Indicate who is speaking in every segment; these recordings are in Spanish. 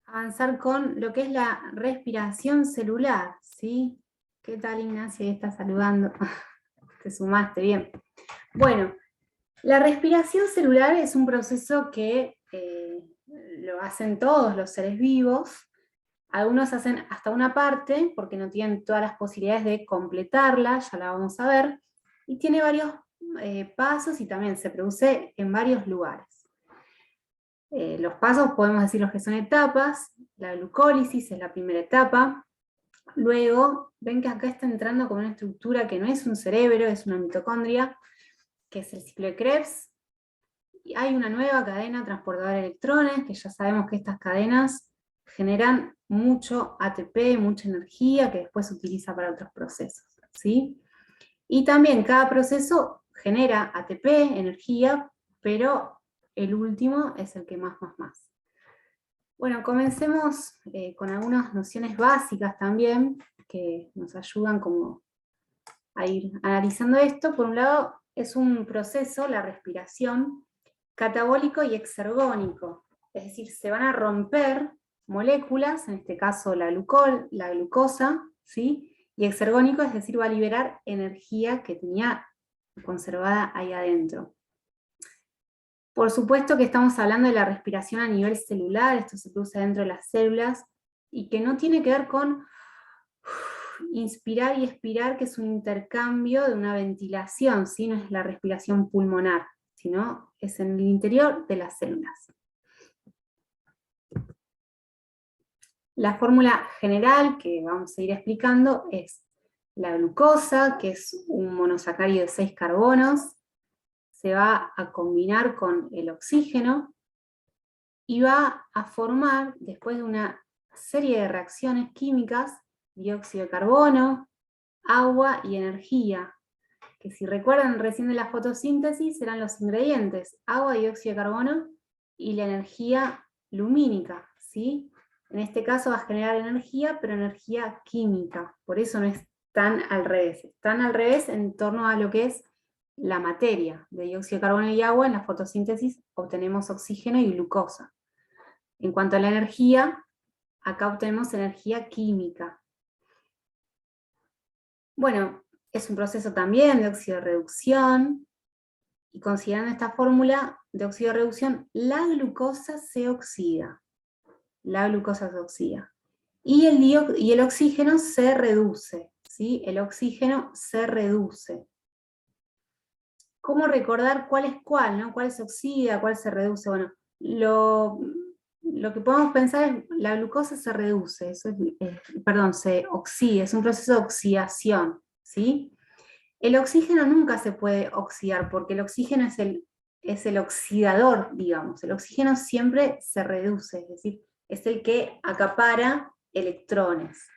Speaker 1: avanzar con lo que es la respiración celular, ¿sí? ¿Qué tal, Ignacia? Ahí está saludando. Te sumaste, bien. Bueno, la respiración celular es un proceso que lo hacen todos los seres vivos. Algunos hacen hasta una parte, porque no tienen todas las posibilidades de completarla, ya la vamos a ver, y tiene varios pasos y también se produce en varios lugares. Los pasos podemos decir los que son etapas. La glucólisis es la primera etapa. Luego, ven que acá está entrando con una estructura que no es un cerebro, es una mitocondria, que es el ciclo de Krebs. Y hay una nueva cadena transportadora de electrones, que ya sabemos que estas cadenas generan mucho ATP, mucha energía, que después se utiliza para otros procesos, ¿sí? Y también cada proceso genera ATP, energía, pero el último es el que más. Bueno, comencemos con algunas nociones básicas también, que nos ayudan como a ir analizando esto. Por un lado, es un proceso, la respiración, catabólico y exergónico. Es decir, se van a romper moléculas, en este caso la glucosa, ¿sí? Y exergónico, es decir, va a liberar energía que tenía conservada ahí adentro. Por supuesto que estamos hablando de la respiración a nivel celular, esto se produce dentro de las células, y que no tiene que ver con inspirar y expirar, que es un intercambio de una ventilación, ¿sí? No es la respiración pulmonar, sino es en el interior de las células. La fórmula general que vamos a ir explicando es la glucosa, que es un monosacárido de 6 carbonos, se va a combinar con el oxígeno, y va a formar, después de una serie de reacciones químicas, dióxido de carbono, agua y energía, que si recuerdan recién de la fotosíntesis eran los ingredientes, agua, dióxido de carbono y la energía lumínica, ¿sí? En este caso va a generar energía, pero energía química, por eso no es tan al revés, están al revés en torno a lo que es la materia de dióxido de carbono y agua. En la fotosíntesis obtenemos oxígeno y glucosa. En cuanto a la energía, acá obtenemos energía química. Bueno, es un proceso también de oxidorreducción, y considerando esta fórmula de oxidorreducción, la glucosa se oxida. La glucosa se oxida. Y el oxígeno se reduce, ¿sí? El oxígeno se reduce. ¿Cómo recordar cuál es cuál, ¿no? ¿Cuál se oxida, cuál se reduce? Bueno, lo que podemos pensar es la glucosa se reduce, eso perdón, se oxida, es un proceso de oxidación, ¿sí? El oxígeno nunca se puede oxidar, porque el oxígeno es el oxidador, digamos. El oxígeno siempre se reduce, es decir, es el que acapara electrones.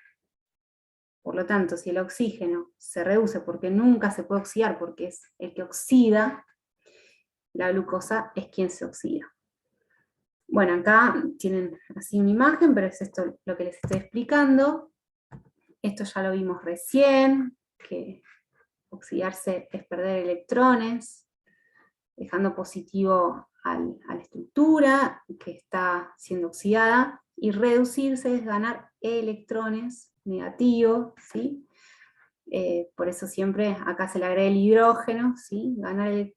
Speaker 1: Por lo tanto, si el oxígeno se reduce porque nunca se puede oxidar, porque es el que oxida, la glucosa es quien se oxida. Bueno, acá tienen así una imagen, pero es esto lo que les estoy explicando. Esto ya lo vimos recién, que oxidarse es perder electrones, dejando positivo a la estructura que está siendo oxidada, y reducirse es ganar electrones negativos, ¿sí? Por eso siempre acá se le agrega el hidrógeno, ¿sí? Ganar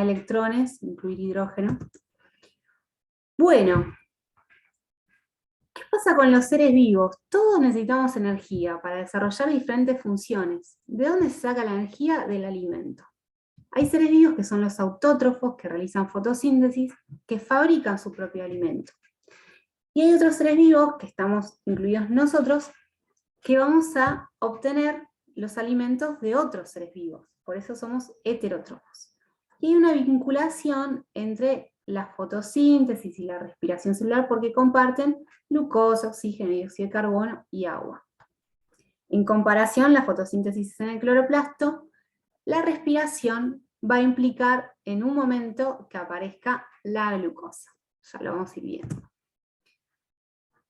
Speaker 1: electrones, incluir hidrógeno. Bueno, ¿qué pasa con los seres vivos? Todos necesitamos energía para desarrollar diferentes funciones. ¿De dónde se saca la energía? Del alimento. Hay seres vivos que son los autótrofos, que realizan fotosíntesis, que fabrican su propio alimento. Y hay otros seres vivos, que estamos incluidos nosotros, que vamos a obtener los alimentos de otros seres vivos. Por eso somos heterótrofos. Y hay una vinculación entre la fotosíntesis y la respiración celular, porque comparten glucosa, oxígeno, dióxido de carbono y agua. En comparación, la fotosíntesis en el cloroplasto, la respiración va a implicar en un momento que aparezca la glucosa. Ya lo vamos a ir viendo.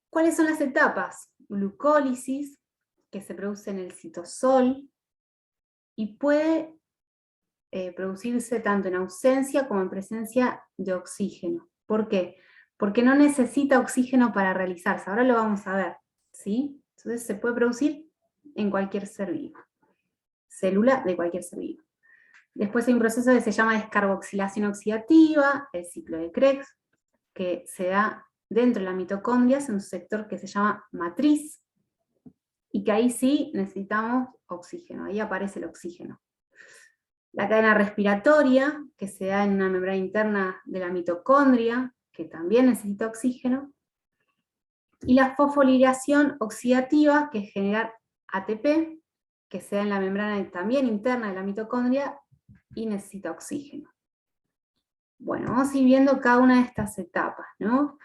Speaker 1: ¿Cuáles son las etapas? Glucólisis, que se produce en el citosol, y puede producirse tanto en ausencia como en presencia de oxígeno. ¿Por qué? porque no necesita oxígeno para realizarse. Ahora lo vamos a ver, ¿sí? Entonces se puede producir en cualquier ser vivo, célula de cualquier ser vivo. Después hay un proceso que se llama descarboxilación oxidativa, el ciclo de Krebs, que se da dentro de la mitocondria, es un sector que se llama matriz, y que ahí sí necesitamos oxígeno, ahí aparece el oxígeno. La cadena respiratoria, que se da en una membrana interna de la mitocondria, que también necesita oxígeno. Y la fosforilación oxidativa, que es generar ATP, que se da en la membrana también interna de la mitocondria y necesita oxígeno. Bueno, vamos a ir viendo cada una de estas etapas, ¿no?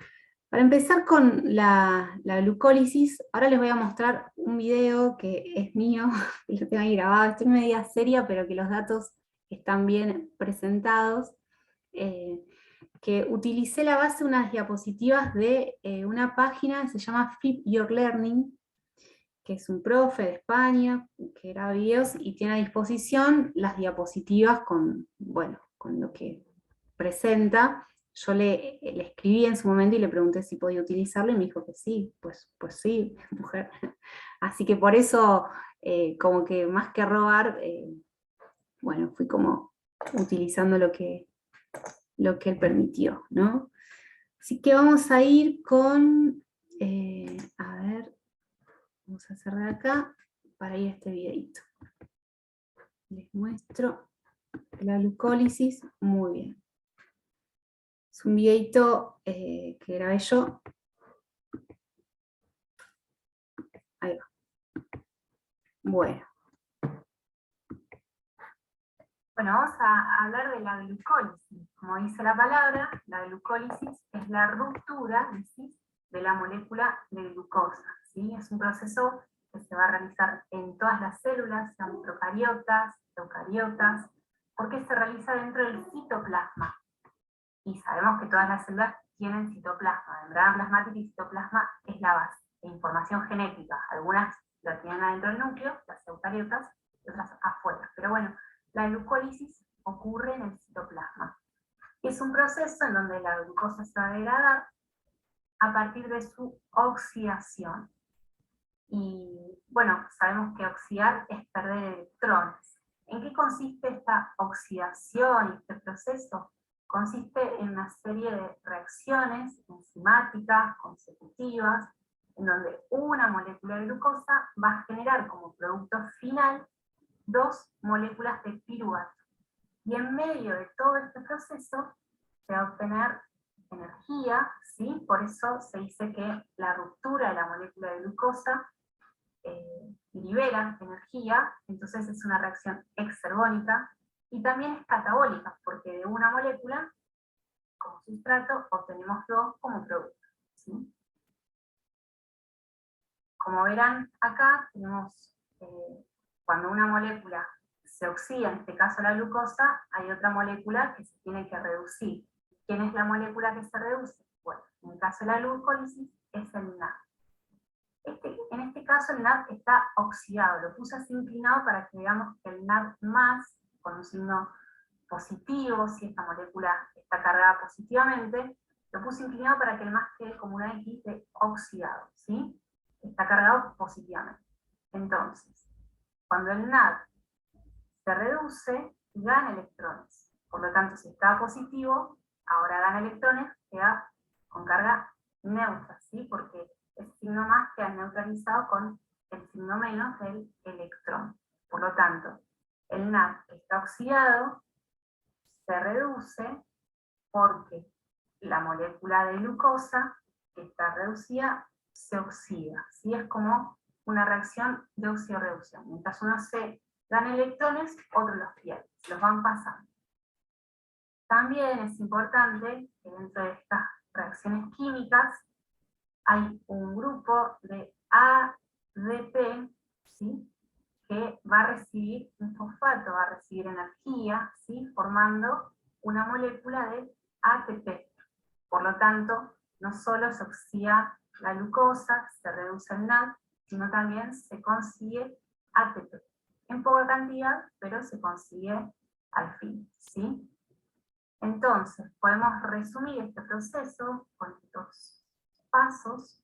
Speaker 1: Para empezar con la glucólisis, ahora les voy a mostrar un video que es mío, y lo tengo ahí grabado, estoy media seria, pero que los datos están bien presentados, que utilicé la base de unas diapositivas de una página que se llama Fit Your Learning, que es un profe de España, que graba videos y tiene a disposición las diapositivas con, bueno, con lo que presenta. Yo le escribí en su momento y le pregunté si podía utilizarlo y me dijo que sí, pues sí, mujer. Así que por eso, como que más que robar, bueno, fui como utilizando lo que él permitió, ¿no? Así que vamos a ir con, a ver, vamos a cerrar acá para ir a este videito. Les muestro la glucólisis, muy bien. Es un videito que grabé yo. Ahí va. Bueno, vamos a hablar de la glucólisis. Como dice la palabra, la glucólisis es la ruptura, ¿sí?, de la molécula de glucosa, ¿sí? Es un proceso que se va a realizar en todas las células, sean procariotas, eucariotas, porque se realiza dentro del citoplasma. Y sabemos que todas las células tienen citoplasma, membrana plasmática y citoplasma es la base de información genética. Algunas la tienen adentro del núcleo, las eucariotas, y otras afuera. Pero bueno, la glucólisis ocurre en el citoplasma. Es un proceso en donde la glucosa se va a degradar a partir de su oxidación. Y bueno, sabemos que oxidar es perder electrones. ¿En qué consiste esta oxidación, este proceso? Consiste en una serie de reacciones enzimáticas consecutivas, en donde una molécula de glucosa va a generar como producto final dos moléculas de piruvato. Y en medio de todo este proceso se va a obtener energía, ¿sí? Por eso se dice que la ruptura de la molécula de glucosa libera energía, entonces es una reacción exergónica, y también es catabólica, porque de una molécula, como sustrato, obtenemos dos como producto, ¿sí? Como verán acá, tenemos, cuando una molécula se oxida, en este caso la glucosa, hay otra molécula que se tiene que reducir. ¿Quién es la molécula que se reduce? Bueno, en el caso de la glucólisis es el NAD. En este caso el NAD está oxidado, lo puse así inclinado para que veamos que el NAD+, con un signo positivo, si esta molécula está cargada positivamente, lo puse inclinado para que el más quede como una X de oxidado, ¿sí? Está cargado positivamente. Entonces, cuando el NAD se reduce, gana electrones. Por lo tanto, si está positivo, ahora gana electrones, queda con carga neutra, ¿sí? Porque el signo más queda neutralizado con el signo menos del electrón. Por lo tanto, el NAD que está oxidado se reduce porque la molécula de glucosa que está reducida se oxida, ¿sí? Es como una reacción de oxidorreducción. Mientras uno se gana electrones, otros los pierde, los van pasando. También es importante que dentro de estas reacciones químicas hay un grupo de ADP, ¿sí?, que va a recibir un fosfato, va a recibir energía, ¿sí?, formando una molécula de ATP. Por lo tanto, no solo se oxida la glucosa, se reduce el NAD, sino también se consigue ATP. En poca cantidad, pero se consigue al fin, ¿sí? Entonces, podemos resumir este proceso con estos pasos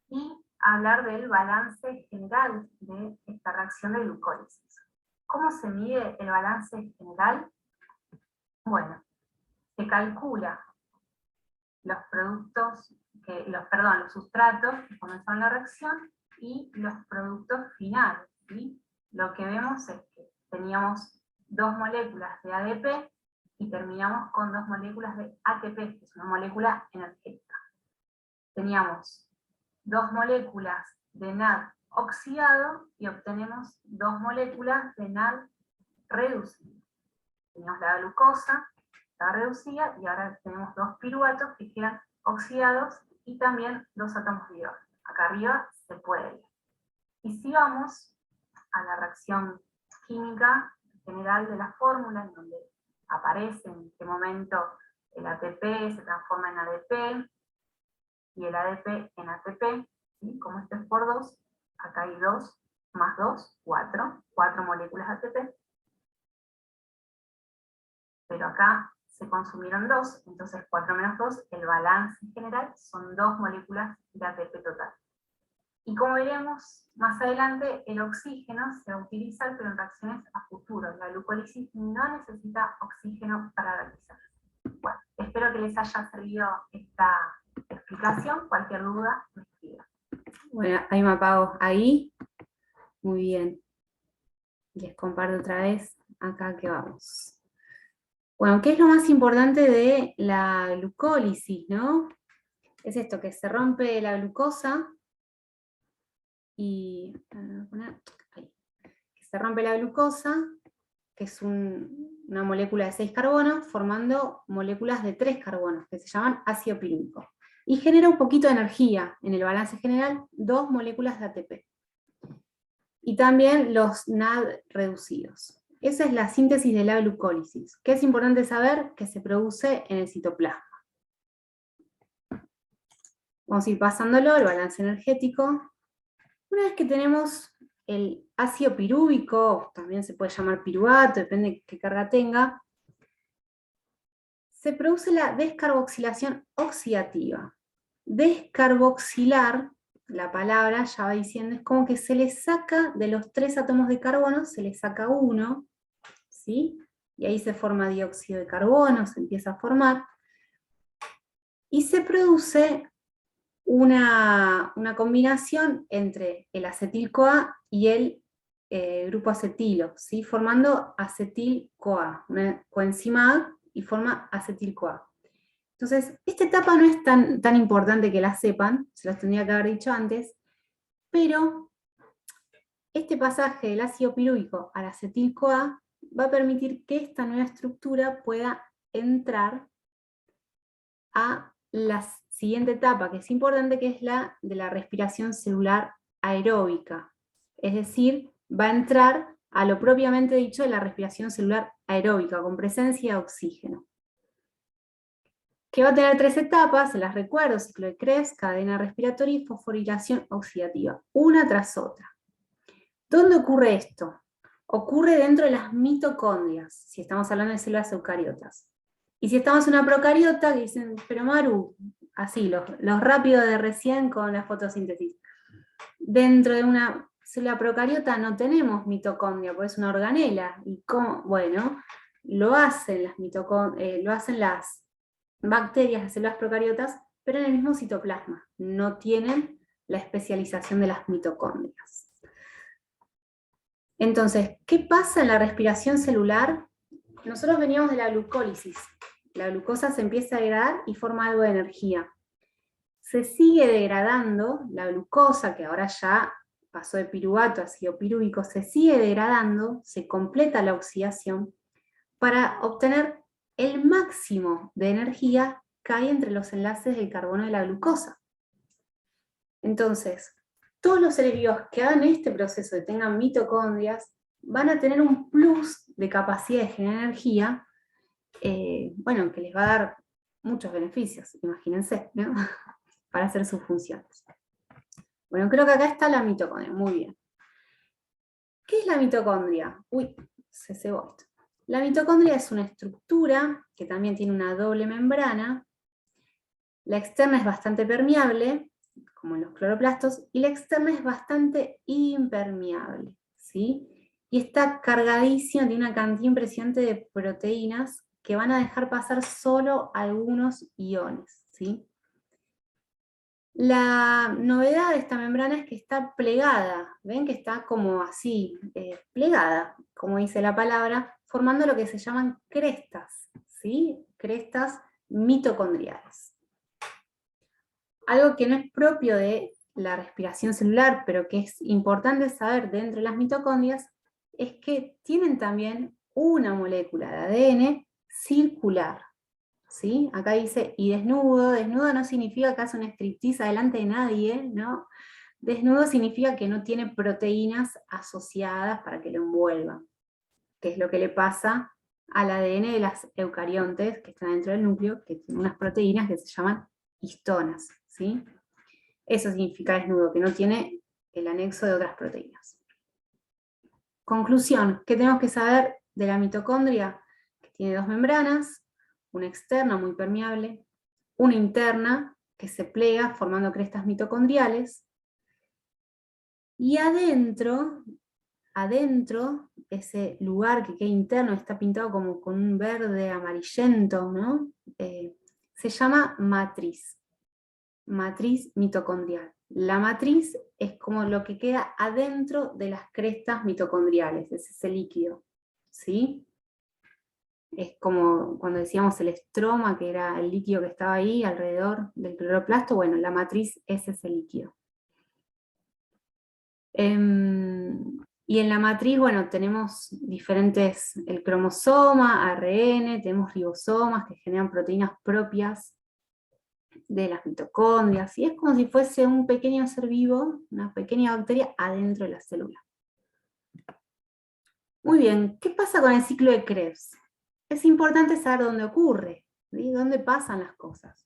Speaker 1: y hablar del balance general de esta reacción de glucólisis. ¿Cómo se mide el balance general? Bueno, se calcula los productos, los sustratos que comenzaron la reacción y los productos finales, ¿sí? Lo que vemos es que teníamos 2 moléculas de ADP y terminamos con 2 moléculas de ATP, que es una molécula energética. Teníamos 2 moléculas de NAD oxidado y obtenemos 2 moléculas de NAD reducido. Teníamos la glucosa, está reducida, y ahora tenemos 2 piruvatos que quedan oxidados y también 2 átomos de hidrógeno. Acá arriba se puede ver. Y si vamos a la reacción química general de la fórmula, en donde aparece en qué momento el ATP se transforma en ADP y el ADP en ATP, ¿sí? Como esto es por 2, acá hay 2 más 2, 4 moléculas de ATP, pero acá se consumieron 2, entonces 4 menos 2, el balance general son 2 moléculas de ATP total. Y como veremos más adelante, el oxígeno se va a utilizar, pero en reacciones a futuro. La glucólisis no necesita oxígeno para realizarse. Bueno, espero que les haya servido esta explicación. Cualquier duda, me escriban. Bueno, ahí me apago. Ahí. Muy bien. Les comparto otra vez. Acá que vamos. Bueno, ¿qué es lo más importante de la glucólisis, no? Es esto, que se rompe la glucosa y se rompe la glucosa, que es una molécula de 6 carbonos, formando moléculas de 3 carbonos, que se llaman ácido pirúvico. Y genera un poquito de energía en el balance general, 2 moléculas de ATP. Y también los NAD reducidos. Esa es la síntesis de la glucólisis, que es importante saber que se produce en el citoplasma. Vamos a ir pasándolo, el balance energético. Una vez que tenemos el ácido pirúvico, también se puede llamar piruvato, depende de qué carga tenga, se produce la descarboxilación oxidativa. Descarboxilar, la palabra ya va diciendo, es como que se le saca de los 3 átomos de carbono, se le saca uno, ¿sí? Y ahí se forma dióxido de carbono, se empieza a formar, y se produce una combinación entre el acetil-CoA y el grupo acetilo, ¿sí? Formando acetil-CoA, una coenzima A, y forma acetil-CoA. Entonces, esta etapa no es tan importante que la sepan, se los tendría que haber dicho antes, pero este pasaje del ácido pirúvico al acetil-CoA va a permitir que esta nueva estructura pueda entrar a la siguiente etapa, que es importante, que es la de la respiración celular aeróbica. Es decir, va a entrar a lo propiamente dicho de la respiración celular aeróbica, con presencia de oxígeno. Que va a tener 3 etapas, se las recuerdo: ciclo de Krebs, cadena respiratoria y fosforilación oxidativa, una tras otra. ¿Dónde ocurre esto? Ocurre dentro de las mitocondrias, si estamos hablando de células eucariotas. Y si estamos en una procariota, que dicen, pero Maru, así, los rápidos de recién con la fotosíntesis. Dentro de una célula procariota no tenemos mitocondria, porque es una organela. ¿Y cómo? Bueno, lo hacen las bacterias, las células procariotas, pero en el mismo citoplasma. No tienen la especialización de las mitocondrias. Entonces, ¿qué pasa en la respiración celular? Nosotros veníamos de la glucólisis. La glucosa se empieza a degradar y forma algo de energía. Se sigue degradando la glucosa, que ahora ya pasó de piruvato a ácido pirúvico, se sigue degradando, se completa la oxidación para obtener el máximo de energía que hay entre los enlaces del carbono y la glucosa. Entonces, todos los seres vivos que hagan este proceso y tengan mitocondrias van a tener un plus de capacidad de generar energía, bueno, que les va a dar muchos beneficios, imagínense, ¿no? Para hacer sus funciones. Bueno, creo que acá está la mitocondria, muy bien. ¿Qué es la mitocondria? Uy, se cebó esto. La mitocondria es una estructura que también tiene una doble membrana. La externa es bastante permeable, como en los cloroplastos, y la externa es bastante impermeable, ¿sí? Y está cargadísima, tiene una cantidad impresionante de proteínas que van a dejar pasar solo algunos iones, ¿sí? La novedad de esta membrana es que está plegada, ven que está como así, plegada, como dice la palabra, formando lo que se llaman crestas, ¿sí? Crestas mitocondriales. Algo que no es propio de la respiración celular, pero que es importante saber dentro de las mitocondrias, es que tienen también una molécula de ADN circular, ¿sí? Acá dice, y desnudo. Desnudo no significa que hace una striptease delante de nadie, ¿no? Desnudo significa que no tiene proteínas asociadas para que lo envuelvan, que es lo que le pasa al ADN de las eucariontes que están dentro del núcleo, que tienen unas proteínas que se llaman histonas, ¿sí? Eso significa desnudo, que no tiene el anexo de otras proteínas. Conclusión, ¿qué tenemos que saber de la mitocondria? Que tiene dos membranas, una externa muy permeable, una interna que se plega formando crestas mitocondriales, y adentro, ese lugar que queda interno, está pintado como con un verde amarillento, ¿no? Se llama matriz mitocondrial. La matriz es como lo que queda adentro de las crestas mitocondriales, es ese líquido, ¿sí? Es como cuando decíamos el estroma, que era el líquido que estaba ahí alrededor del cloroplasto, bueno, la matriz es ese líquido. Y en la matriz, bueno, tenemos diferentes, el cromosoma, ARN, tenemos ribosomas que generan proteínas propias de las mitocondrias, y es como si fuese un pequeño ser vivo, una pequeña bacteria adentro de la célula. Muy bien, ¿qué pasa con el ciclo de Krebs? Es importante saber dónde ocurre, ¿sí? Dónde pasan las cosas.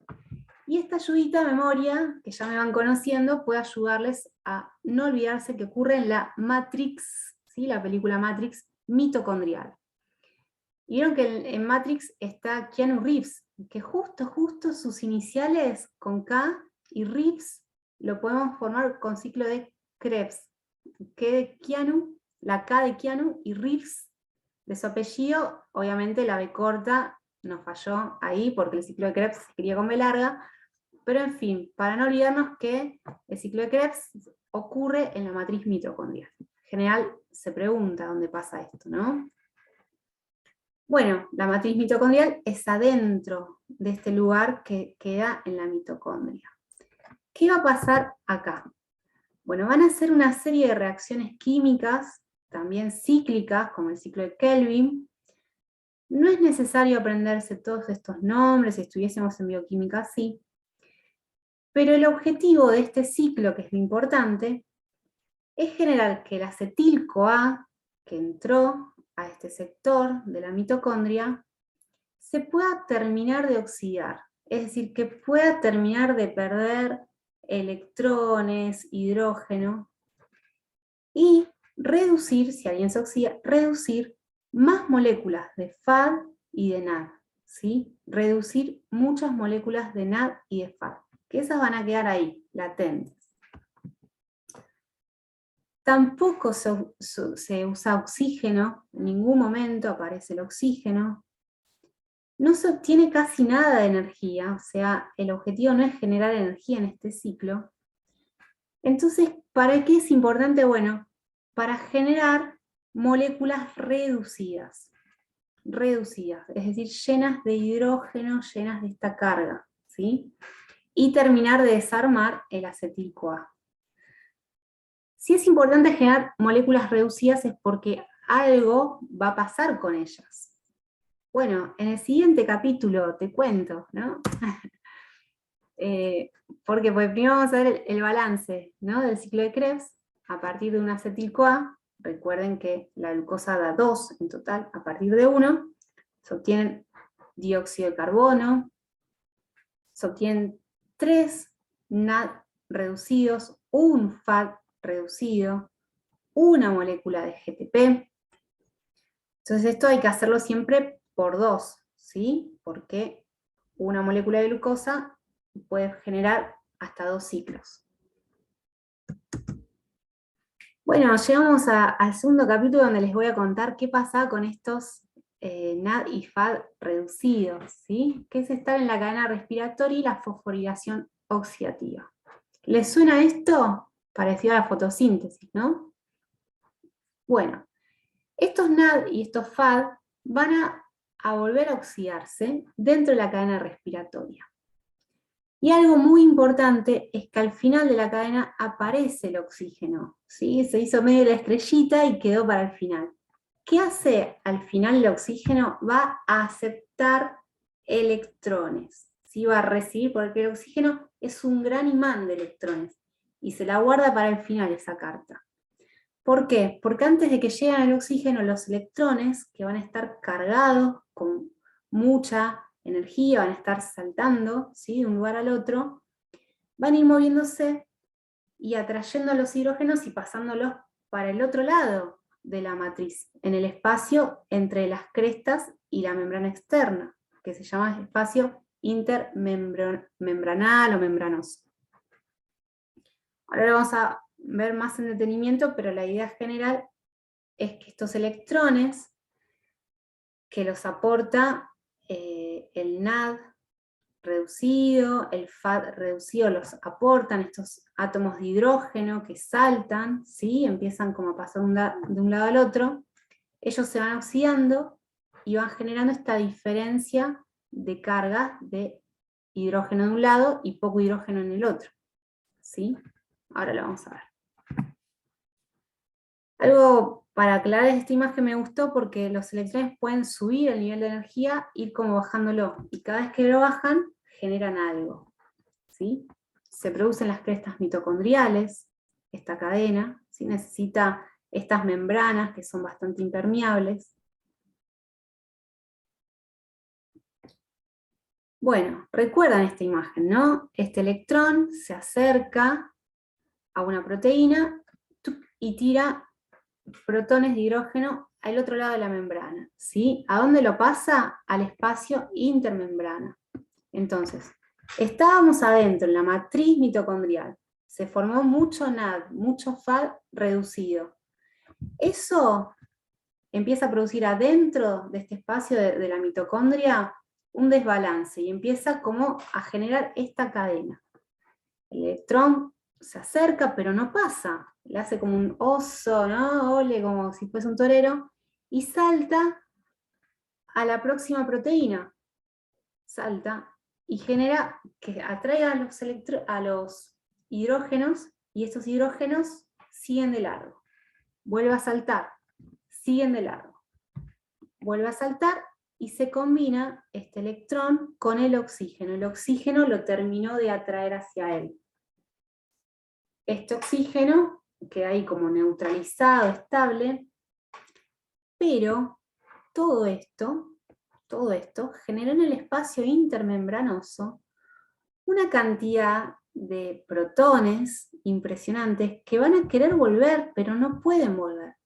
Speaker 1: Y esta ayudita de memoria, que ya me van conociendo, puede ayudarles a no olvidarse que ocurre en la Matrix, ¿sí? La película Matrix mitocondrial. Y vieron que en Matrix está Keanu Reeves, que justo sus iniciales con K y Reeves lo podemos formar con ciclo de Krebs. K de Keanu, la K de Keanu y Reeves de su apellido, obviamente la B corta nos falló ahí porque el ciclo de Krebs se escribía con B larga, pero en fin, para no olvidarnos que el ciclo de Krebs ocurre en la matriz mitocondrial. En general se pregunta dónde pasa esto, ¿no? Bueno, la matriz mitocondrial es adentro de este lugar que queda en la mitocondria. ¿Qué va a pasar acá? Bueno, van a hacer una serie de reacciones químicas, también cíclicas, como el ciclo de Kelvin. No es necesario aprenderse todos estos nombres, si estuviésemos en bioquímica sí, pero el objetivo de este ciclo, que es lo importante, es generar que el acetil-CoA, que entró a este sector de la mitocondria, se pueda terminar de oxidar, es decir, que pueda terminar de perder electrones, hidrógeno, y reducir, si alguien se oxida, reducir más moléculas de FAD y de NAD, ¿sí? Reducir muchas moléculas de NAD y de FAD, que esas van a quedar ahí, latentes. Tampoco se usa oxígeno, en ningún momento aparece el oxígeno. No se obtiene casi nada de energía, o sea, el objetivo no es generar energía en este ciclo. Entonces, ¿para qué es importante? Bueno, para generar moléculas reducidas, es decir, llenas de hidrógeno, llenas de esta carga, ¿sí? Y terminar de desarmar el acetil-CoA. Si es importante generar moléculas reducidas es porque algo va a pasar con ellas. Bueno, en el siguiente capítulo te cuento, ¿no? Porque pues primero vamos a ver el balance, ¿no? Del ciclo de Krebs a partir de un acetil-CoA. Recuerden que la glucosa da 2 en total, a partir de 1 se obtienen dióxido de carbono, se obtienen 3 NAD reducidos, un FAD reducido, una molécula de GTP, Entonces esto hay que hacerlo siempre por 2, ¿sí? Porque una molécula de glucosa puede generar hasta 2 ciclos. Bueno, llegamos al segundo capítulo donde les voy a contar qué pasa con estos NAD y FAD reducidos, ¿sí? Que es estar en la cadena respiratoria y la fosforilación oxidativa. ¿Les suena esto? Parecido a la fotosíntesis, ¿no? Bueno, estos NAD y estos FAD van a volver a oxidarse dentro de la cadena respiratoria. Y algo muy importante es que al final de la cadena aparece el oxígeno, ¿sí? Se hizo medio la estrellita y quedó para el final. ¿Qué hace al final el oxígeno? Va a aceptar electrones, ¿sí? Va a recibir, porque el oxígeno es un gran imán de electrones, y se la guarda para el final esa carta. ¿Por qué? Porque antes de que lleguen al oxígeno, los electrones, que van a estar cargados con mucha energía, van a estar saltando, ¿sí?, de un lugar al otro, van a ir moviéndose y atrayendo a los hidrógenos y pasándolos para el otro lado de la matriz, en el espacio entre las crestas y la membrana externa, que se llama espacio intermembranal o membranoso. Ahora lo vamos a ver más en detenimiento, pero la idea general es que estos electrones que los aporta el NAD reducido, el FAD reducido, los aportan estos átomos de hidrógeno que saltan, ¿sí? Empiezan como a pasar de un lado al otro, ellos se van oxidando y van generando esta diferencia de carga de hidrógeno de un lado y poco hidrógeno en el otro, ¿sí? Ahora lo vamos a ver. Algo para aclarar esta imagen me gustó porque los electrones pueden subir el nivel de energía, ir como bajándolo, y cada vez que lo bajan, generan algo, ¿sí? Se producen las crestas mitocondriales, esta cadena, ¿sí? Necesita estas membranas que son bastante impermeables. Bueno, recuerdan esta imagen, ¿no? Este electrón se acerca a una proteína y tira protones de hidrógeno al otro lado de la membrana, ¿sí? ¿A dónde lo pasa? Al espacio intermembrana. Entonces, estábamos adentro, en la matriz mitocondrial, se formó mucho NAD, mucho FAD reducido. Eso empieza a producir adentro de este espacio de la mitocondria un desbalance, y empieza como a generar esta cadena. El electrón se acerca, pero no pasa, le hace como un oso, ¿no? Ole, como si fuese un torero, y salta a la próxima proteína. Salta y genera que atraiga a los hidrógenos, y estos hidrógenos siguen de largo. Vuelve a saltar, siguen de largo. Vuelve a saltar y se combina este electrón con el oxígeno. El oxígeno lo terminó de atraer hacia él. Este oxígeno queda ahí como neutralizado, estable, pero todo esto genera en el espacio intermembranoso una cantidad de protones impresionantes que van a querer volver, pero no pueden volver.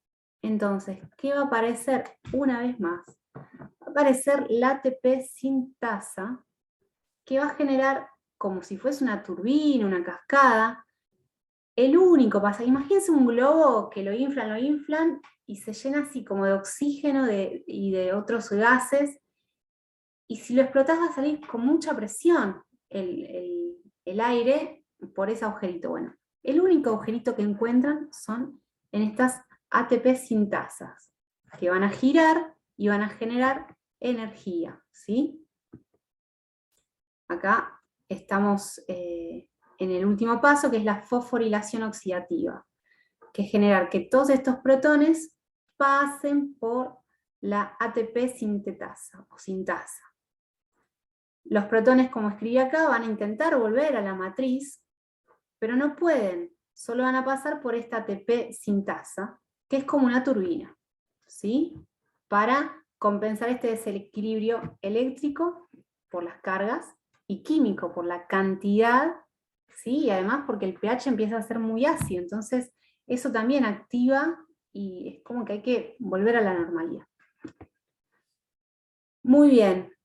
Speaker 1: Entonces, ¿qué va a aparecer una vez más? Va a aparecer la ATP sintasa, que va a generar como si fuese una turbina, una cascada. El único pasa, imagínense un globo que lo inflan, y se llena así como de oxígeno y de otros gases, y si lo explotás va a salir con mucha presión el aire por ese agujerito. Bueno, el único agujerito que encuentran son en estas ATP sintasas, que van a girar y van a generar energía, ¿sí? Acá estamos en el último paso, que es la fosforilación oxidativa, que es generar que todos estos protones pasen por la ATP sintetasa o sintasa. Los protones, como escribí acá, van a intentar volver a la matriz, pero no pueden, solo van a pasar por esta ATP sintasa, que es como una turbina, ¿sí? Para compensar este desequilibrio eléctrico por las cargas y químico por la cantidad, ¿sí? Y además porque el pH empieza a ser muy ácido, entonces eso también activa y es como que hay que volver a la normalidad. Muy bien.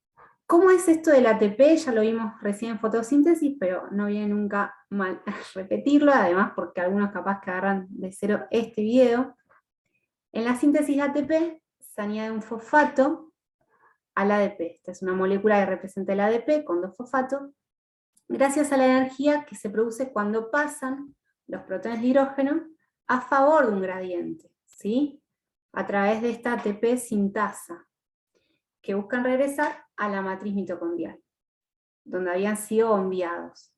Speaker 1: ¿Cómo es esto del ATP? Ya lo vimos recién en fotosíntesis, pero no viene nunca mal repetirlo, además porque algunos capaz que agarran de cero este video. En la síntesis de ATP se añade un fosfato al ADP. Esta es una molécula que representa el ADP con dos fosfatos, gracias a la energía que se produce cuando pasan los protones de hidrógeno a favor de un gradiente, ¿sí? A través de esta ATP sintasa, que buscan regresar a la matriz mitocondrial, donde habían sido enviados.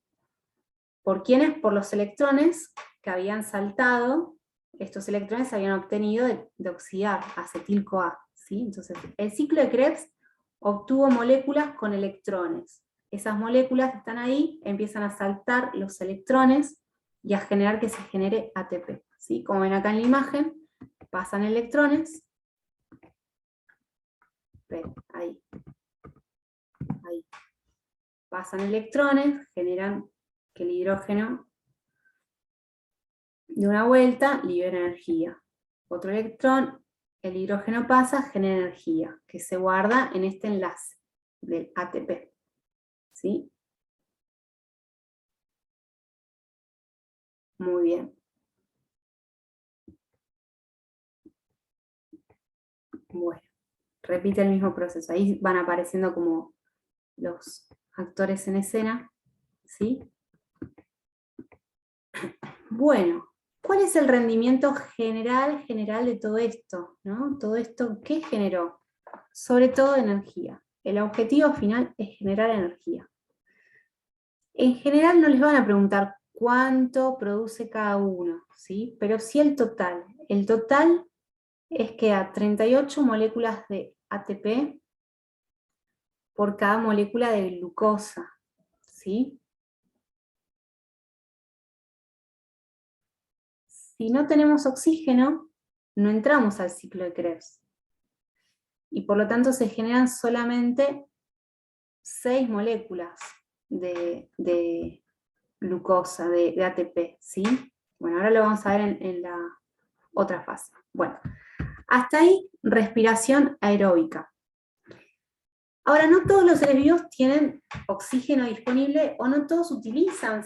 Speaker 1: ¿Por quiénes? Por los electrones que habían saltado, estos electrones se habían obtenido de oxidar acetil-CoA, ¿sí? Entonces, el ciclo de Krebs obtuvo moléculas con electrones. Esas moléculas están ahí, empiezan a saltar los electrones y a generar que se genere ATP, ¿sí? Como ven acá en la imagen, pasan electrones, ven, ahí, pasan electrones, generan que el hidrógeno de una vuelta libera energía. Otro electrón, el hidrógeno pasa, genera energía, que se guarda en este enlace del ATP, ¿sí? Muy bien. Bueno, repite el mismo proceso. Ahí van apareciendo como los actores en escena, ¿sí? Bueno, ¿cuál es el rendimiento general de todo esto? ¿No? Todo esto, ¿qué generó? Sobre todo energía. El objetivo final es generar energía. En general no les van a preguntar cuánto produce cada uno, ¿sí? Pero sí el total. El total es que a 38 moléculas de ATP por cada molécula de glucosa, ¿sí? Si no tenemos oxígeno, no entramos al ciclo de Krebs. Y por lo tanto se generan solamente 6 moléculas de glucosa, de ATP, ¿sí? Bueno, ahora lo vamos a ver en la otra fase. Bueno, hasta ahí respiración aeróbica. Ahora, no todos los seres vivos tienen oxígeno disponible o no todos utilizan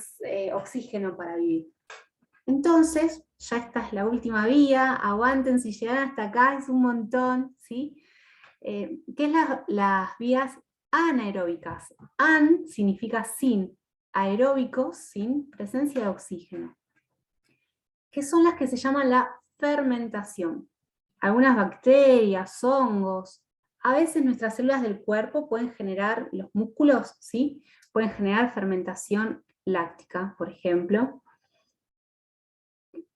Speaker 1: oxígeno para vivir. Entonces, ya esta es la última vía, aguanten si llegan hasta acá, es un montón, ¿sí? ¿Qué es las vías anaeróbicas? An significa sin, aeróbico, sin presencia de oxígeno. ¿Qué son las que se llaman la fermentación? Algunas bacterias, hongos, a veces nuestras células del cuerpo pueden generar, los músculos, ¿sí? Pueden generar fermentación láctica, por ejemplo.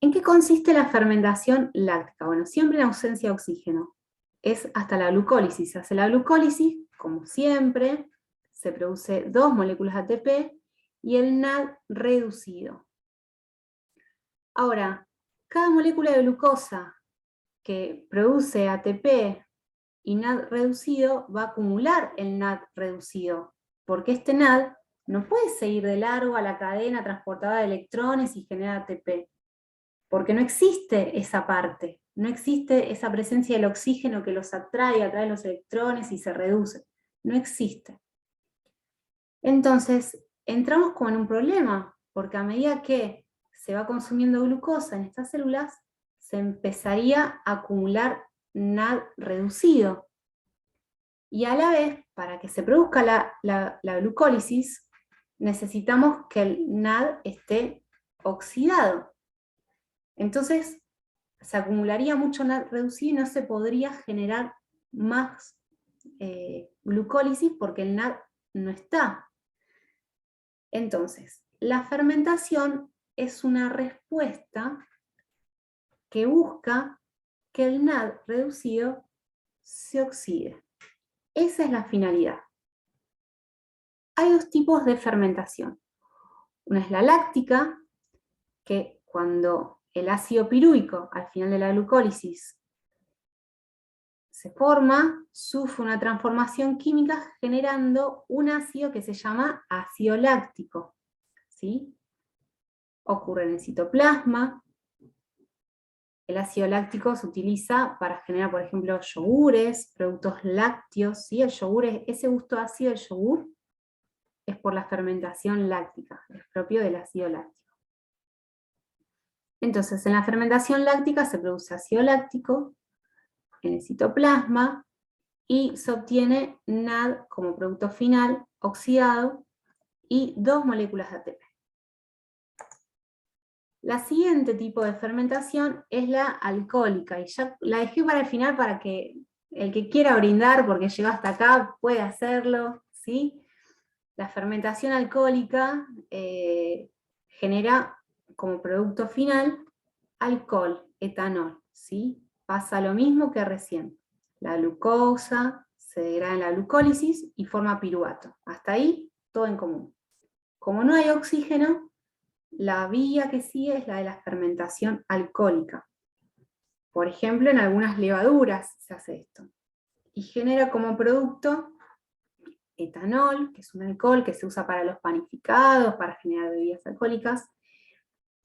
Speaker 1: ¿En qué consiste la fermentación láctica? Bueno, siempre en ausencia de oxígeno. Es hasta la glucólisis. Se hace la glucólisis, como siempre, se produce 2 moléculas de ATP y el NAD reducido. Ahora, cada molécula de glucosa que produce ATP y NAD reducido va a acumular el NAD reducido, porque este NAD no puede seguir de largo a la cadena transportadora de electrones y generar ATP, porque no existe esa parte, no existe esa presencia del oxígeno que los atrae los electrones y se reduce, no existe. Entonces, entramos como en un problema, porque a medida que se va consumiendo glucosa en estas células, se empezaría a acumular NAD reducido. Y a la vez, para que se produzca la glucólisis, necesitamos que el NAD esté oxidado. Entonces, se acumularía mucho NAD reducido y no se podría generar más glucólisis porque el NAD no está. Entonces, la fermentación es una respuesta que busca que el NAD reducido se oxide. Esa es la finalidad. Hay 2 tipos de fermentación. Una es la láctica, que cuando el ácido pirúvico al final de la glucólisis se forma, sufre una transformación química generando un ácido que se llama ácido láctico, ¿sí? Ocurre en el citoplasma, El ácido láctico se utiliza para generar, por ejemplo, yogures, productos lácteos, ¿sí? El yogur, ese gusto ácido del yogur es por la fermentación láctica, es propio del ácido láctico. Entonces, en la fermentación láctica se produce ácido láctico en el citoplasma y se obtiene NAD como producto final oxidado y 2 moléculas de ATP. La siguiente tipo de fermentación es la alcohólica, y ya la dejé para el final para que el que quiera brindar, porque llegó hasta acá, puede hacerlo, ¿sí? La fermentación alcohólica genera como producto final alcohol, etanol, ¿sí? Pasa lo mismo que recién. La glucosa se degrada en la glucólisis y forma piruvato. Hasta ahí, todo en común. Como no hay oxígeno, la vía que sigue es la de la fermentación alcohólica. Por ejemplo, en algunas levaduras se hace esto. Y genera como producto etanol, que es un alcohol que se usa para los panificados, para generar bebidas alcohólicas.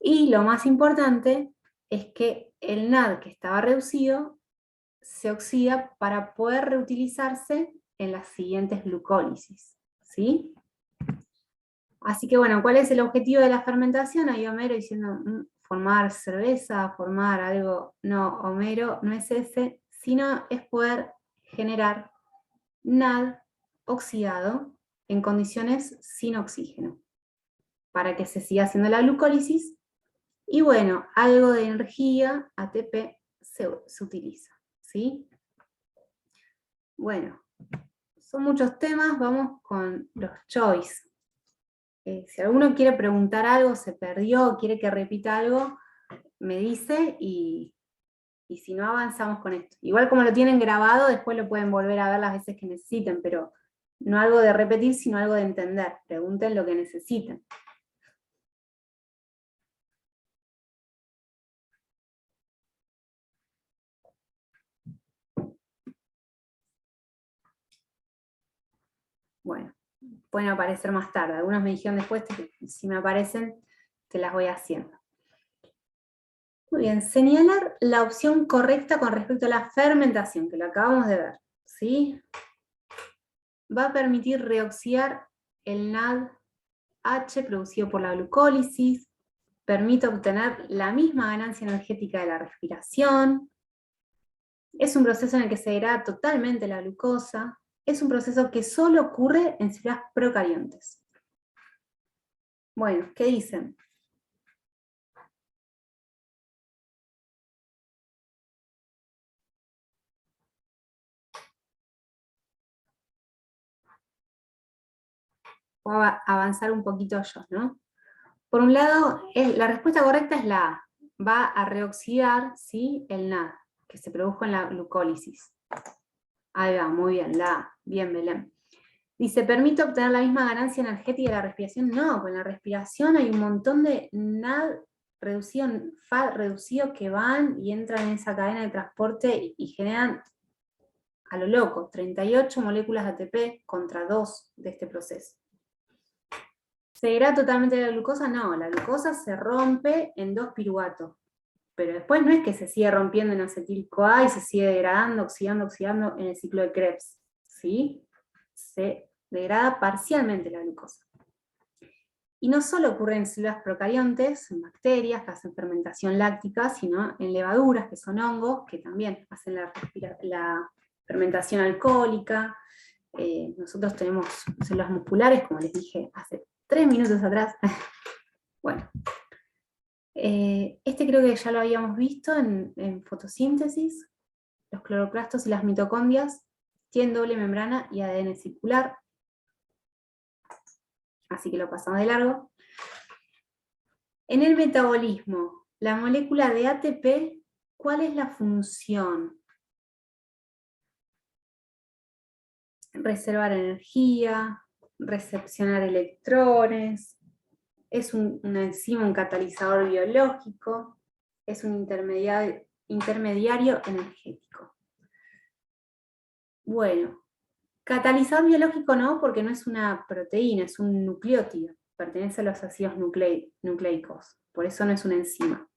Speaker 1: Y lo más importante es que el NAD que estaba reducido se oxida para poder reutilizarse en las siguientes glucólisis, ¿sí? Así que bueno, ¿cuál es el objetivo de la fermentación? Ahí Homero diciendo, formar cerveza, formar algo. No, Homero no es ese, sino es poder generar NAD oxidado en condiciones sin oxígeno, para que se siga haciendo la glucólisis. Y bueno, algo de energía, ATP, se utiliza, ¿sí? Bueno, son muchos temas, vamos con los choice. Si alguno quiere preguntar algo, se perdió, quiere que repita algo, me dice y si no avanzamos con esto. Igual como lo tienen grabado, después lo pueden volver a ver las veces que necesiten, pero no algo de repetir, sino algo de entender. Pregunten lo que necesiten. Bueno, pueden aparecer más tarde. Algunos me dijeron después que si me aparecen, te las voy haciendo. Muy bien, señalar la opción correcta con respecto a la fermentación, que lo acabamos de ver, ¿sí? Va a permitir reoxidar el NADH producido por la glucólisis, permite obtener la misma ganancia energética de la respiración, es un proceso en el que se degrada totalmente la glucosa, es un proceso que solo ocurre en células procariontes. Bueno, ¿qué dicen? Voy a avanzar un poquito yo, ¿no? Por un lado, la respuesta correcta es la A. Va a reoxidar, ¿sí?, el NAD, que se produjo en la glucólisis. Ahí va, muy bien, la A. Bien, Belén. Dice, ¿permite obtener la misma ganancia energética de la respiración? No, con la respiración hay un montón de NAD reducido, FAD reducido que van y entran en esa cadena de transporte y generan, a lo loco, 38 moléculas de ATP contra 2 de este proceso. ¿Se degrada totalmente la glucosa? No, la glucosa se rompe en 2 piruvatos. Pero después no es que se sigue rompiendo en acetil-CoA y se sigue degradando, oxidando en el ciclo de Krebs, ¿sí? Se degrada parcialmente la glucosa. Y no solo ocurre en células procariontes, en bacterias que hacen fermentación láctica, sino en levaduras, que son hongos, que también hacen la fermentación alcohólica. Nosotros tenemos células musculares, como les dije hace 3 minutos atrás. Bueno, este creo que ya lo habíamos visto en fotosíntesis. Los cloroplastos y las mitocondrias tienen doble membrana y ADN circular. Así que lo pasamos de largo. En el metabolismo, la molécula de ATP, ¿cuál es la función? Reservar energía, recepcionar electrones, es una enzima, un catalizador biológico, es un intermediario energético. Bueno, catalizador biológico no, porque no es una proteína, es un nucleótido, pertenece a los ácidos nucleicos, por eso no es una enzima.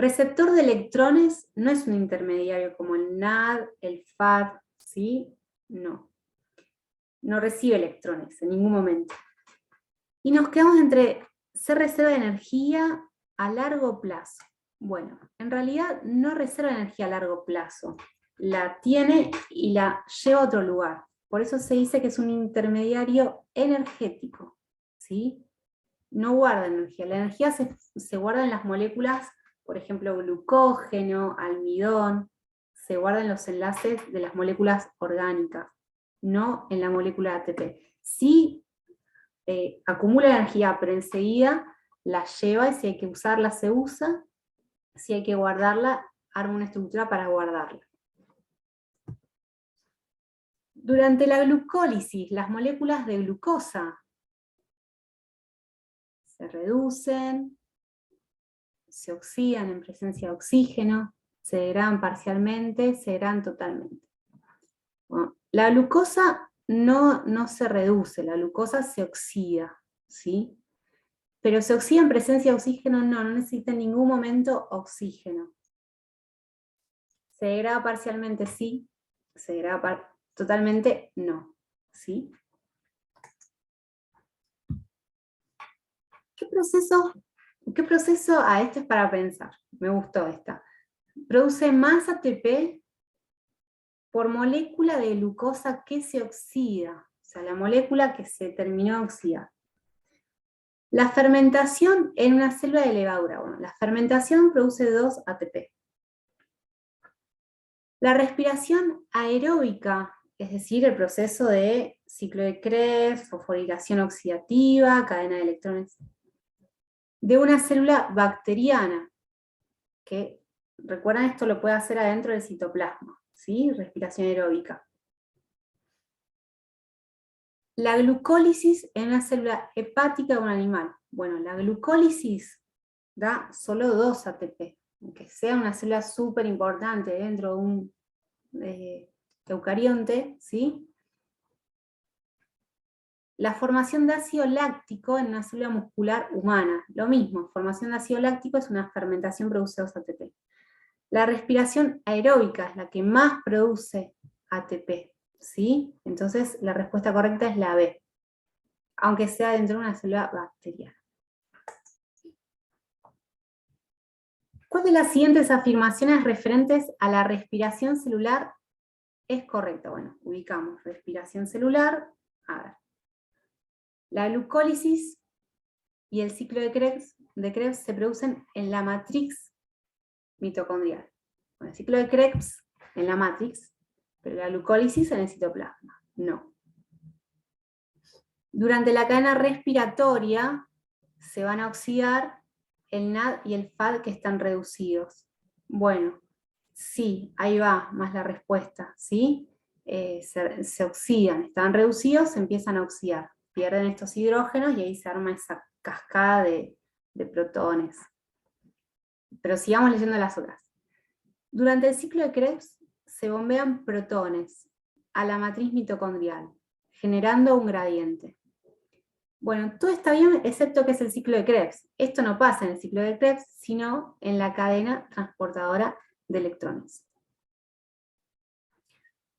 Speaker 1: Receptor de electrones no es un intermediario como el NAD, el FAD, ¿sí? No. No recibe electrones en ningún momento. Y nos quedamos entre ser reserva de energía a largo plazo. Bueno, en realidad no reserva energía a largo plazo. La tiene y la lleva a otro lugar. Por eso se dice que es un intermediario energético, ¿sí? No guarda energía. La energía se guarda en las moléculas, por ejemplo, glucógeno, almidón, se guarda en los enlaces de las moléculas orgánicas, no en la molécula ATP. Sí acumula energía, pero enseguida la lleva y si hay que usarla, se usa. Si hay que guardarla, arma una estructura para guardarla. Durante la glucólisis, las moléculas de glucosa se reducen, se oxidan en presencia de oxígeno, se degradan parcialmente, se degradan totalmente. Bueno, la glucosa no se reduce, la glucosa se oxida, ¿sí? Pero se oxida en presencia de oxígeno, no necesita en ningún momento oxígeno. Se degrada parcialmente, sí. Se degrada totalmente, no. ¿Sí? ¿Qué proceso? Esto es para pensar. Me gustó esta. Produce más ATP por molécula de glucosa que se oxida. O sea, la molécula que se terminó de oxidar. La fermentación en una célula de levadura. Bueno, la fermentación produce 2 ATP. La respiración aeróbica, es decir, el proceso de ciclo de Krebs, fosforilación oxidativa, cadena de electrones, de una célula bacteriana, que, recuerdan, esto lo puede hacer adentro del citoplasma, ¿sí? Respiración aeróbica. La glucólisis en una célula hepática de un animal. Bueno, la glucólisis da solo 2 ATP, aunque sea una célula súper importante dentro de un eucarionte, ¿sí? La formación de ácido láctico en una célula muscular humana, lo mismo, formación de ácido láctico es una fermentación, produce 2 ATP. La respiración aeróbica es la que más produce ATP, ¿sí? Entonces la respuesta correcta es la B, aunque sea dentro de una célula bacteriana. ¿Cuál de las siguientes afirmaciones referentes a la respiración celular es correcta? Bueno, ubicamos respiración celular. A ver. La glucólisis y el ciclo de Krebs se producen en la matriz mitocondrial. Bueno, el ciclo de Krebs en la matrix, pero la glucólisis en el citoplasma. No. Durante la cadena respiratoria se van a oxidar el NAD y el FAD que están reducidos. Bueno, sí, ahí va más la respuesta, ¿sí? Se oxidan, están reducidos, se empiezan a oxidar, pierden estos hidrógenos y ahí se arma esa cascada de protones. Pero sigamos leyendo las otras. Durante el ciclo de Krebs se bombean protones a la matriz mitocondrial, generando un gradiente. Bueno, todo está bien excepto que es el ciclo de Krebs. Esto no pasa en el ciclo de Krebs, sino en la cadena transportadora de electrones.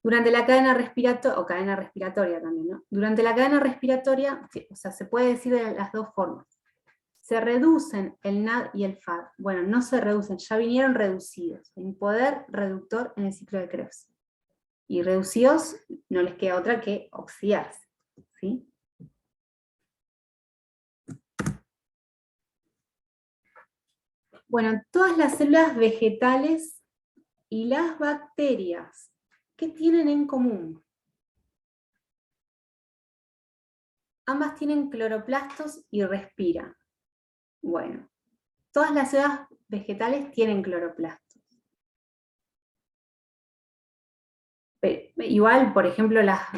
Speaker 1: Durante la cadena respiratoria, o cadena respiratoria también, ¿no? Durante la cadena respiratoria, o sea, se puede decir de las dos formas. Se reducen el NAD y el FAD. Bueno, no se reducen, ya vinieron reducidos. En poder reductor en el ciclo de Krebs. Y reducidos no les queda otra que oxidarse, ¿sí? Bueno, todas las células vegetales y las bacterias, ¿qué tienen en común? Ambas tienen cloroplastos y respiran. Bueno, todas las células vegetales tienen cloroplastos. Igual, por ejemplo, las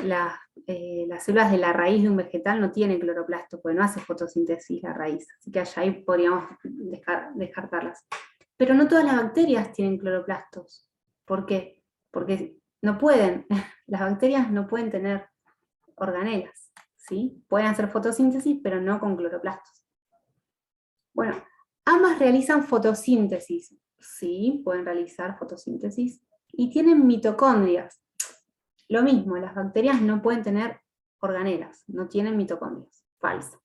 Speaker 1: células de la raíz de un vegetal no tienen cloroplasto, porque no hace fotosíntesis la raíz, así que allá ahí podríamos descartarlas. Pero no todas las bacterias tienen cloroplastos. ¿Por qué? Porque no pueden, las bacterias no pueden tener organelas, ¿sí? Pueden hacer fotosíntesis, pero no con cloroplastos. Bueno, ambas realizan fotosíntesis, sí, pueden realizar fotosíntesis, y tienen mitocondrias. Lo mismo, las bacterias no pueden tener organelas, no tienen mitocondrias, falso.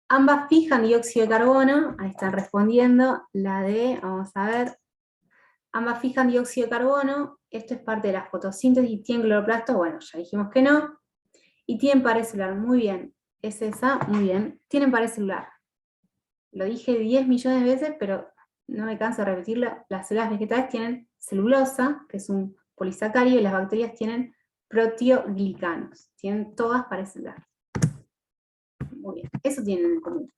Speaker 1: Ambas fijan dióxido de carbono, ahí están respondiendo, la D, vamos a ver, ambas fijan dióxido de carbono, esto es parte de la fotosíntesis, tienen cloroplastos, bueno, ya dijimos que no, y tienen pared celular, muy bien, es esa, muy bien, tienen pared celular. Lo dije 10 millones de veces, pero no me canso de repetirlo, las células vegetales tienen celulosa, que es un polisacárido, y las bacterias tienen proteoglicanos, tienen todas pared celular. Muy bien, eso tienen en común,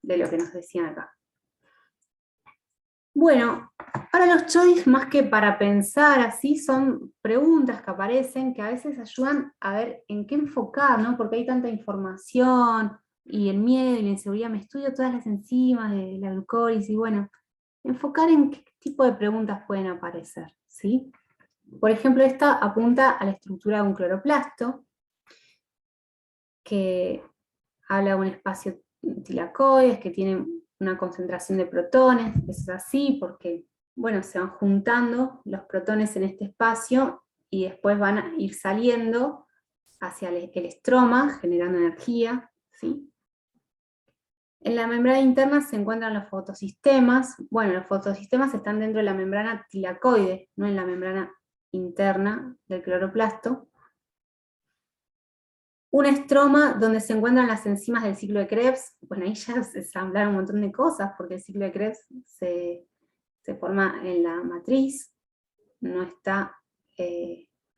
Speaker 1: de lo que nos decían acá. Bueno, ahora los choice, más que para pensar así, son preguntas que aparecen que a veces ayudan a ver en qué enfocar, ¿no? Porque hay tanta información, y el miedo y la inseguridad, me estudio todas las enzimas de la glucólisis, y bueno, enfocar en qué tipo de preguntas pueden aparecer, ¿sí? Por ejemplo, esta apunta a la estructura de un cloroplasto, que habla de un espacio tilacoides, que tiene una concentración de protones, eso es así porque, bueno, se van juntando los protones en este espacio y después van a ir saliendo hacia el estroma, generando energía, ¿sí? En la membrana interna se encuentran los fotosistemas. Bueno, los fotosistemas están dentro de la membrana tilacoide, no en la membrana interna del cloroplasto. Un estroma donde se encuentran las enzimas del ciclo de Krebs. Bueno, ahí ya se ensamblaron un montón de cosas, porque el ciclo de Krebs se forma en la matriz, no está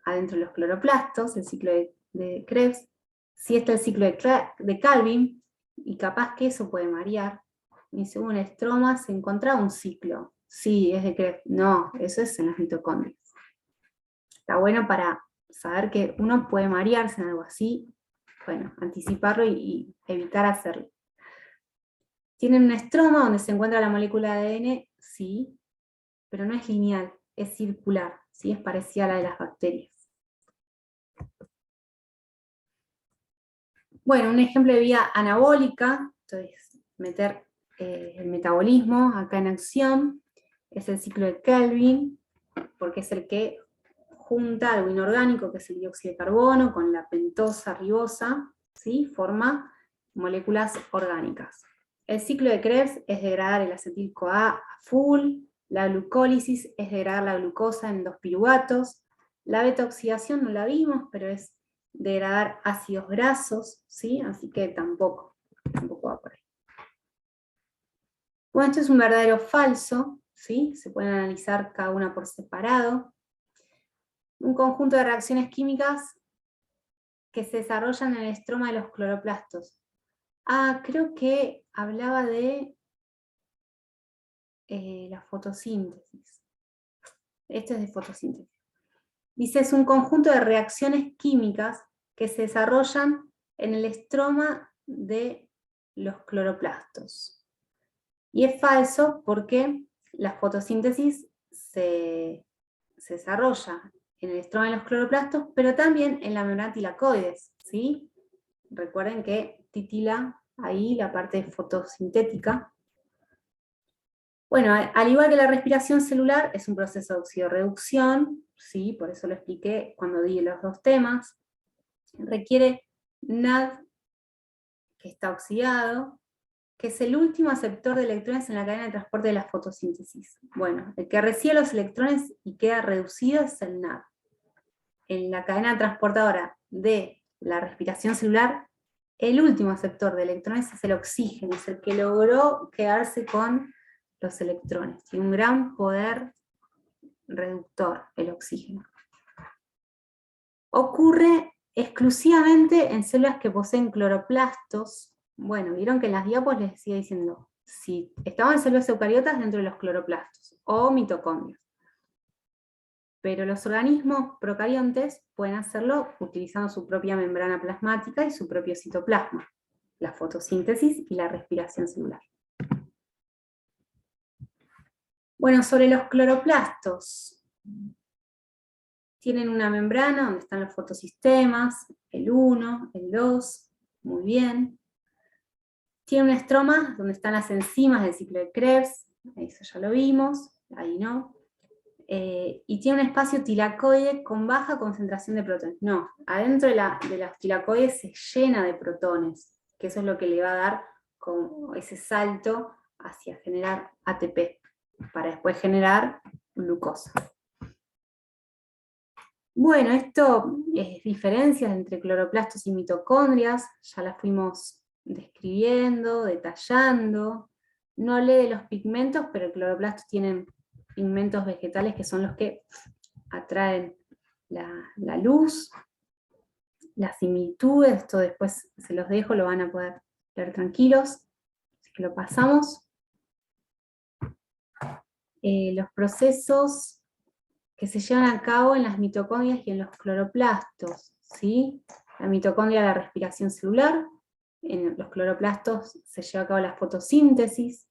Speaker 1: adentro de los cloroplastos, el ciclo de Krebs. Sí está el ciclo de Calvin, y capaz que eso puede variar. Y según el estroma se encontraba un ciclo. Sí, es de Krebs. No, eso es en las mitocondrias. Está bueno para saber que uno puede marearse en algo así, bueno, anticiparlo y evitar hacerlo. ¿Tienen un estroma donde se encuentra la molécula de ADN? Sí, pero no es lineal, es circular, ¿sí? Es parecida a la de las bacterias. Bueno, un ejemplo de vía anabólica, entonces meter el metabolismo acá en acción, es el ciclo de Kelvin, porque es el que junta algo inorgánico, que es el dióxido de carbono, con la pentosa ribosa, ¿sí? Forma moléculas orgánicas. El ciclo de Krebs es degradar el acetil-CoA a full, la glucólisis es degradar la glucosa en 2 piruvatos, la beta-oxidación no la vimos, pero es degradar ácidos grasos, ¿sí? Así que tampoco va por ahí. Bueno, esto es un verdadero o falso, ¿sí? Se pueden analizar cada una por separado. Un conjunto de reacciones químicas que se desarrollan en el estroma de los cloroplastos. Ah, creo que hablaba de la fotosíntesis. Esto es de fotosíntesis. Dice, es un conjunto de reacciones químicas que se desarrollan en el estroma de los cloroplastos. Y es falso porque la fotosíntesis se desarrolla en el estroma de los cloroplastos, pero también en la membrana tilacoides, ¿sí? Recuerden que titila ahí la parte fotosintética. Bueno, al igual que la respiración celular, es un proceso de oxidorreducción, ¿sí? Por eso lo expliqué cuando di los dos temas. Requiere NAD, que está oxidado, que es el último aceptor de electrones en la cadena de transporte de la fotosíntesis. Bueno, el que recibe los electrones y queda reducido es el NAD. En la cadena transportadora de la respiración celular, el último aceptor de electrones es el oxígeno, es el que logró quedarse con los electrones. Tiene un gran poder reductor el oxígeno. Ocurre exclusivamente en células que poseen cloroplastos. Bueno, vieron que en las diapos les decía diciendo, si estaban en células eucariotas dentro de los cloroplastos, o mitocondrias. Pero los organismos procariontes pueden hacerlo utilizando su propia membrana plasmática y su propio citoplasma, la fotosíntesis y la respiración celular. Bueno, sobre los cloroplastos, tienen una membrana donde están los fotosistemas, el 1, el 2, muy bien. Tiene un estroma donde están las enzimas del ciclo de Krebs, eso ya lo vimos, ahí no. Y tiene un espacio tilacoide con baja concentración de protones. No, adentro de los tilacoides se llena de protones, que eso es lo que le va a dar como ese salto hacia generar ATP, para después generar glucosa. Bueno, esto es diferencias entre cloroplastos y mitocondrias, ya las fuimos describiendo, detallando. No hablé de los pigmentos, pero el cloroplasto tienen pigmentos vegetales que son los que atraen la luz, las similitudes, esto después se los dejo, lo van a poder leer tranquilos, así que lo pasamos. Los procesos que se llevan a cabo en las mitocondrias y en los cloroplastos, ¿sí? La mitocondria, la respiración celular, en los cloroplastos se lleva a cabo la fotosíntesis.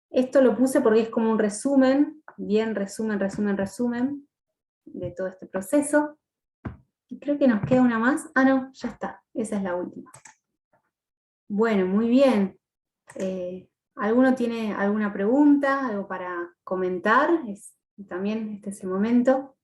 Speaker 1: Esto lo puse porque es como un resumen, bien resumen de todo este proceso. Y creo que nos queda una más. Ah, no, ya está, esa es la última. Bueno, muy bien. ¿Alguno tiene alguna pregunta, algo para comentar? También este es el momento.